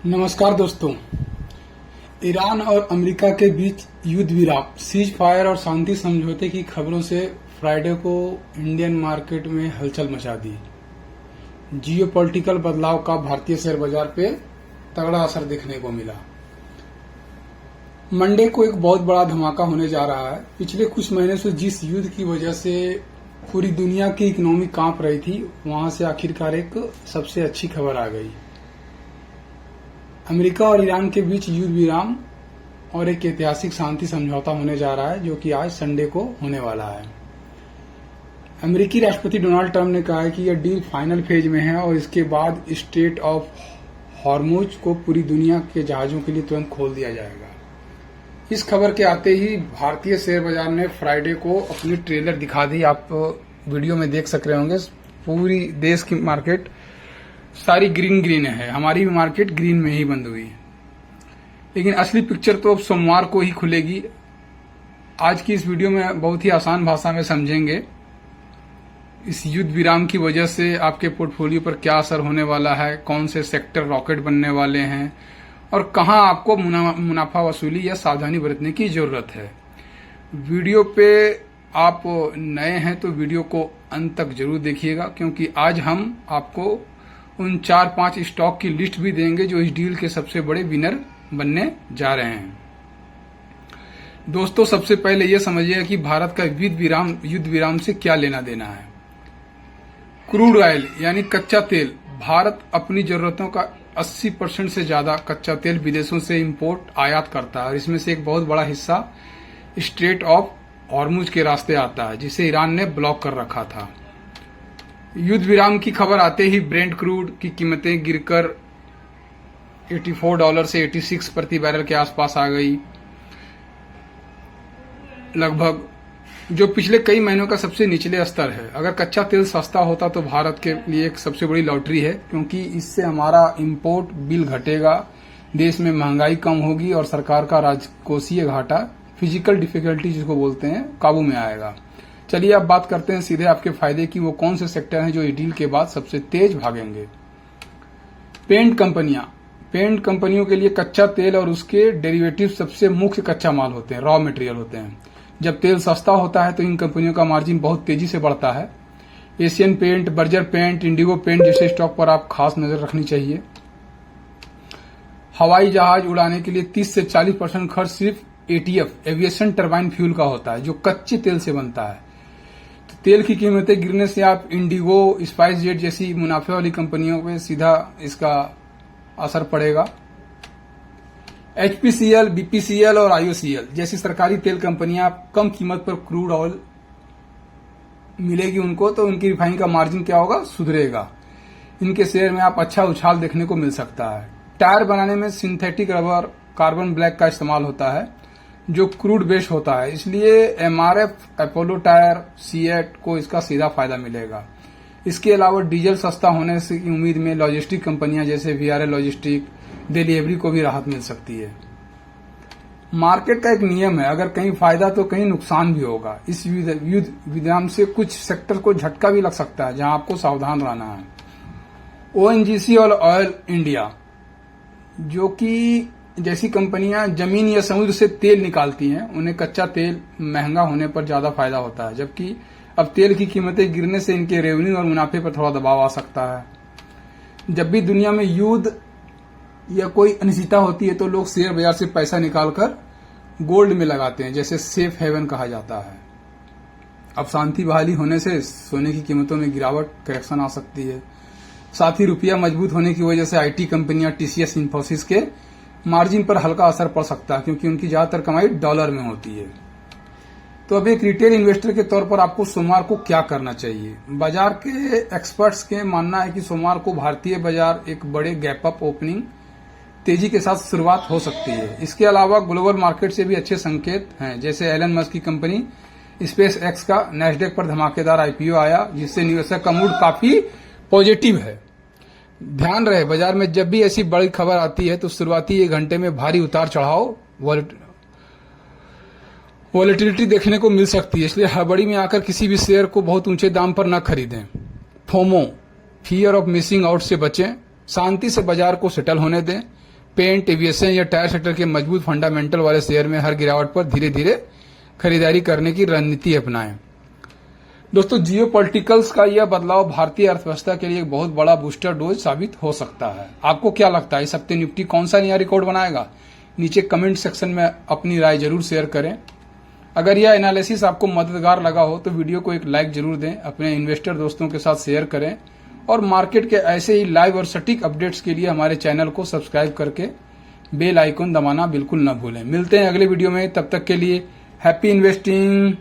नमस्कार दोस्तों। ईरान और अमेरिका के बीच युद्ध विराम, सीज फायर और शांति समझौते की खबरों से फ्राइडे को इंडियन मार्केट में हलचल मचा दी। जियोपॉलिटिकल बदलाव का भारतीय शेयर बाजार पे तगड़ा असर देखने को मिला। मंडे को एक बहुत बड़ा धमाका होने जा रहा है। पिछले कुछ महीने से जिस युद्ध की वजह से पूरी दुनिया की इकोनॉमी कांप रही थी, वहां से आखिरकार एक सबसे अच्छी खबर आ गई। अमेरिका और ईरान के बीच युद्ध विराम और एक ऐतिहासिक शांति समझौता होने जा रहा है, जो कि आज संडे को होने वाला है। अमेरिकी राष्ट्रपति डोनाल्ड ट्रंप ने कहा है कि यह डील फाइनल फेज में है और इसके बाद स्ट्रेट ऑफ हॉर्मुज को पूरी दुनिया के जहाजों के लिए तुरंत खोल दिया जाएगा। इस खबर के आते ही भारतीय शेयर बाजार ने फ्राइडे को अपनी ट्रेलर दिखा दी। आप वीडियो में देख सक रहे होंगे, पूरी देश की मार्केट सारी ग्रीन है। हमारी भी मार्केट ग्रीन में ही बंद हुई। लेकिन असली पिक्चर तो अब सोमवार को ही खुलेगी। आज की इस वीडियो में बहुत ही आसान भाषा में समझेंगे इस युद्ध विराम की वजह से आपके पोर्टफोलियो पर क्या असर होने वाला है, कौन से सेक्टर रॉकेट बनने वाले हैं और कहां आपको मुनाफा वसूली या सावधानी बरतने की जरूरत है। वीडियो पे आप नए हैं तो वीडियो को अंत तक जरूर देखिएगा, क्योंकि आज हम आपको उन 4-5 स्टॉक की लिस्ट भी देंगे जो इस डील के सबसे बड़े विनर बनने जा रहे हैं। दोस्तों, सबसे पहले यह समझिए कि भारत का युद्ध विराम से क्या लेना देना है। क्रूड ऑयल यानी कच्चा तेल, भारत अपनी जरूरतों का 80% से ज्यादा कच्चा तेल विदेशों से इंपोर्ट आयात करता है और इसमें से एक बहुत बड़ा हिस्सा स्ट्रेट ऑफ हॉर्मुज के रास्ते आता है, जिसे ईरान ने ब्लॉक कर रखा था। युद्ध विराम की खबर आते ही ब्रेंट क्रूड की कीमतें गिरकर $84 से 86 प्रति बैरल के आसपास आ गई लगभग, जो पिछले कई महीनों का सबसे निचले स्तर है। अगर कच्चा तेल सस्ता होता तो भारत के लिए एक सबसे बड़ी लॉटरी है, क्योंकि इससे हमारा इंपोर्ट बिल घटेगा, देश में महंगाई कम होगी और सरकार का राजकोषीय घाटा, फिजिकल डिफिकल्टी जिसको बोलते हैं, काबू में आएगा। चलिए अब बात करते हैं सीधे आपके फायदे की। वो कौन से सेक्टर हैं जो इस डील के बाद सबसे तेज भागेंगे। पेंट कंपनियों के लिए कच्चा तेल और उसके डेरिवेटिव सबसे मुख्य कच्चा माल होते हैं, रॉ मटेरियल होते हैं। जब तेल सस्ता होता है तो इन कंपनियों का मार्जिन बहुत तेजी से बढ़ता है। Asian paint, Berger paint, Indigo paint जैसे स्टॉक पर आप खास नजर रखनी चाहिए। हवाई जहाज उड़ाने के लिए 30 से 40% खर्च सिर्फ एटीएफ एविएशन टरबाइन फ्यूल का होता है, जो कच्चे तेल से बनता है। तो तेल की कीमतें गिरने से आप इंडिगो, स्पाइस जेट जैसी मुनाफे वाली कंपनियों पे सीधा इसका असर पड़ेगा। एचपीसीएल, बीपीसीएल और आईओसीएल जैसी सरकारी तेल कंपनियां कम कीमत पर क्रूड ऑयल मिलेगी उनको, तो उनकी रिफाइनिंग का मार्जिन क्या होगा, सुधरेगा। इनके शेयर में आप अच्छा उछाल देखने को मिल सकता है। टायर बनाने में सिंथेटिक रबर, कार्बन ब्लैक का इस्तेमाल होता है, जो क्रूड बेस्ड होता है, इसलिए एमआरएफ, अपोलो टायर, सीएट को इसका सीधा फायदा मिलेगा। इसके अलावा डीजल सस्ता होने की उम्मीद में लॉजिस्टिक कंपनियां जैसे वीआरएल लॉजिस्टिक, डिलीवरी को भी राहत मिल सकती है। मार्केट का एक नियम है, अगर कहीं फायदा तो कहीं नुकसान भी होगा। इस युद्ध विराम से कुछ सेक्टर को झटका भी लग सकता है, जहां आपको सावधान रहना है। ओएनजीसी और ऑयल इंडिया जो कि जैसी कंपनियां जमीन या समुद्र से तेल निकालती हैं, उन्हें कच्चा तेल महंगा होने पर ज्यादा फायदा होता है, जबकि अब तेल की कीमतें गिरने से इनके रेवेन्यू और मुनाफे पर थोड़ा दबाव आ सकता है। जब भी दुनिया में युद्ध या कोई अनिश्चितता होती है तो लोग शेयर बाजार से पैसा निकालकर गोल्ड में लगाते हैं, जैसे सेफ हेवन कहा जाता है। अब शांति बहाली होने से सोने की कीमतों में गिरावट, करेक्शन आ सकती है। साथ ही रुपया मजबूत होने की वजह से आईटी कंपनियां, टीसीएस, इन्फोसिस के मार्जिन पर हल्का असर पड़ सकता है, क्योंकि उनकी ज्यादातर कमाई डॉलर में होती है। तो अब एक रिटेल इन्वेस्टर के तौर पर आपको सोमवार को क्या करना चाहिए। बाजार के एक्सपर्ट्स के मानना है कि सोमवार को भारतीय बाजार एक बड़े गैप अप ओपनिंग तेजी के साथ शुरुआत हो सकती है। इसके अलावा ग्लोबल मार्केट से भी अच्छे संकेत हैं, जैसे एलन मस्क की कंपनी स्पेस एक्स का नैस्डैक पर धमाकेदार आईपीओ आया, जिससे निवेशक का मूड काफी पॉजिटिव है। ध्यान रहे, बाजार में जब भी ऐसी बड़ी खबर आती है तो शुरुआती 1 घंटे में भारी उतार चढ़ाव, वॉलेटिलिटी देखने को मिल सकती है, इसलिए हड़बड़ी में आकर किसी भी शेयर को बहुत ऊंचे दाम पर न खरीदें। FOMO, fear of missing out से बचें। शांति से बाजार को सेटल होने दें। पेंट, एविएशन या टायर सेक्टर के मजबूत फंडामेंटल वाले शेयर में हर गिरावट पर धीरे धीरे खरीदारी करने की रणनीति अपनाएं। दोस्तों, जियो पॉलिटिकल्स का यह बदलाव भारतीय अर्थव्यवस्था के लिए एक बहुत बड़ा बूस्टर डोज साबित हो सकता है। आपको क्या लगता है, इस हफ्ते निफ्टी कौन सा नया रिकॉर्ड बनाएगा? नीचे कमेंट सेक्शन में अपनी राय जरूर शेयर करें। अगर यह एनालिसिस आपको मददगार लगा हो तो वीडियो को एक लाइक जरूर दें, अपने इन्वेस्टर दोस्तों के साथ शेयर करें और मार्केट के ऐसे ही लाइव और सटीक अपडेट्स के लिए हमारे चैनल को सब्सक्राइब करके बेल आइकन दबाना बिल्कुल न भूलें। मिलते हैं अगले वीडियो में, तब तक के लिए हैप्पी इन्वेस्टिंग।